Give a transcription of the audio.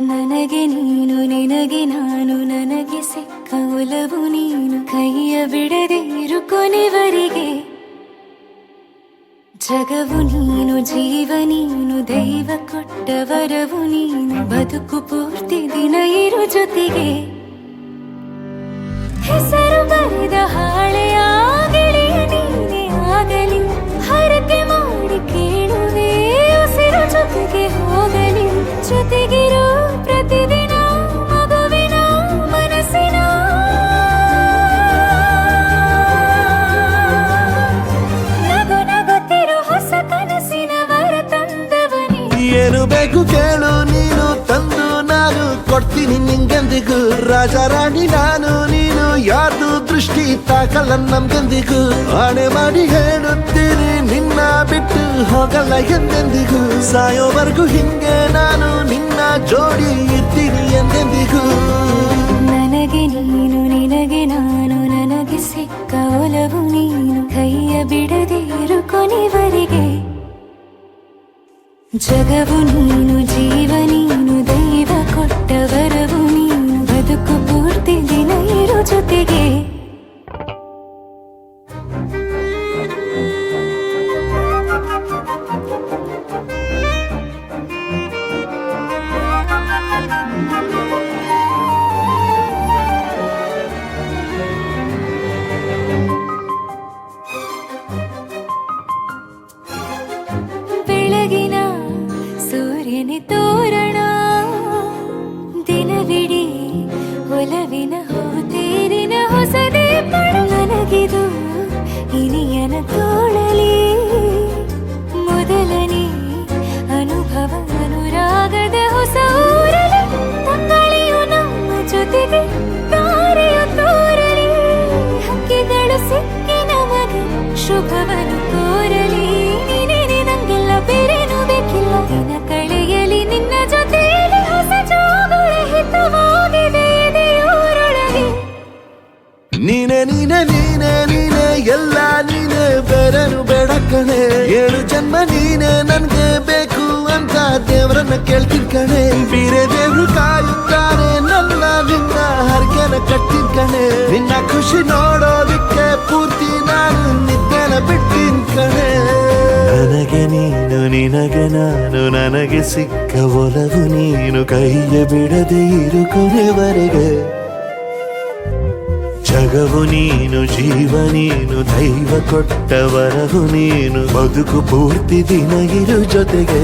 ನನಗೆ ನೀನು ನಿನಗೆ ನಾನು ನನಗೆ ಸಿಕ್ಕ ಒಲವು ನೀನು ಕೈಯ ಬಿಡದೆ ಇರು ಕೊನೆವರೆಗೆ ಜಗವು ನೀನು ಜೀವ ನೀನು ದೈವ ಕೊಟ್ಟ ವರವು ನೀನು ಬದುಕು ಪೂರ್ತಿ ದಿನ ಇರು ಜೊತೆಗೆ ಹೆಸರು ಬರೆದ ಹಾಳೆಯ ಗೆಳೆಯ ನೀನೇ ಆಗಲಿ ಹರಕೆ ಮಾಡಿ ಕೇಳುವೆ ಉಸಿರು ಜೊತೆಗೆ ಹೋಗಲಿ ಜೊತೆಗಿರೋ ಪ್ರತಿದಿನ ಮಗುವಿನ ಮನಸ್ಸಿನ ನಗು ನಗುತ್ತಿರೋ ಹೊಸ ಕನಸಿನ ವರ ತಂದವನೇ ಏನು ಬೇಕು ಕೇಳು ನೀನು ತಂದು ನಾನು ಕೊಡ್ತೀನಿ ನಿಂಗೆಂದಿಗೂ ರಾಜ ರಾಣಿ ನಾನು ನೀನು ಯಾರ್ದು ದೃಷ್ಟಿ ತಾಕಲ್ಲ ನಮ್ಗೆಂದಿಗೂ ಆಣೆ ಮಾಡಿ ಹೇಳುತ್ತೀನಿ ನಿನ್ನ ಬಿಟ್ಟು ಹೋಗಲ್ಲ ಎಂದೆಂದಿಗೂ ಸಾಯೋವರೆಗೂ ಹಿಂಗೆ ನಾನು ನಿನ್ನ ಜೋಡಿ ಇರ್ತೀನಿ ಎಂದೆಂದಿಗೂ ನನಗೆ ನೀನು ನಿನಗೆ ನಾನು ನನಗೆ ಸಿಕ್ಕ ಒಲವು ನೀನು ಕೈಯ ಬಿಡದೆ ಇರು ಕೊನೆವರೆಗೆ ಜಗವು ನೀನು ಜೀವ ನೀನು ದೈವ ಕೊಟ್ಟ ವರವು ನೀನು ಬದುಕು ಪೂರ್ತಿ ದಿನ ಇರು ಜೊತೆಗೆ ಬೆಳಗಿನ ಸೂರ್ಯನ ತೋರಣ ದಿನವಿಡೀ ಒಲವಿನ ಹೋತೇರಿನ ಹೊಸದೇ ಪಡು ನನಗಿದು ಇನಿಯನ ತೋಳಲಿ ಮೊದಲನೇ ಅನುಭವ ಅನುರಾಗದ ಹೊಸ ಊರಲಿ ತಂಗಾಳಿಯು ನಮ್ಮ ಜೊತೆಗೆ ತಾರೆಯು ತೋರಲಿ ಹಕ್ಕಿಗಳು ಸಿಕ್ಕಿ ನಮಗೆ ಶುಭವನ್ನು ಕೋರಲಿ ಬೇರೇನು ಬೇಕಿಲ್ಲ ದಿನ ಕಳೆಯಲಿ ನಿನ್ನ ಜೊತೆಯಲ್ಲಿ ಹೊಸ ಜೋಗುಳ ಹಿತವಾಗಿದೆ ದೇವರೊಳಗೆ ನೀನೆ ನೀನೆ ನೀನೆ ನೀನೆ ಎಲ್ಲ ನೀನೆ ಬೇರೆನು ಬೇಡ ಕಣೆ 7 ಜನ್ಮ ನೀನೆ ನನ್ಗೆ ಬೇಕು ಅಂತ ದೇವರನ್ನ ಕೇಳ್ತೀನಿ ಕಣೆ ಬೇರೆ ದೇವ್ರು ಕಾಯುತ್ತಾರೆ ನನ್ನ ನಿನ್ನ ಹರಕೆನ ಕಟ್ಟಿನ ಕಣೆ ನಿನ್ನ ಖುಷಿ ನೋಡೋದಿಕ್ಕೆ ಪೂರ್ತಿ ನಾನು ನಿದ್ದೆನ ಬಿಟ್ಟಿನ್ ಕಣೆ ನನಗೆ ನೀನು ನಿನಗೆ ನಾನು ನನಗೆ ಸಿಕ್ಕ ಒಲವು ನೀನು ಕೈಯ ಬಿಡದೆ ಇರು ಕೊನೆವರೆಗೆ ಜಗವು ನೀನು ಜೀವ ನೀನು ದೈವ ಕೊಟ್ಟ ವರವು ನೀನು ಬದುಕು ಪೂರ್ತಿ ದಿನ ಇರು ಜೊತೆಗೆ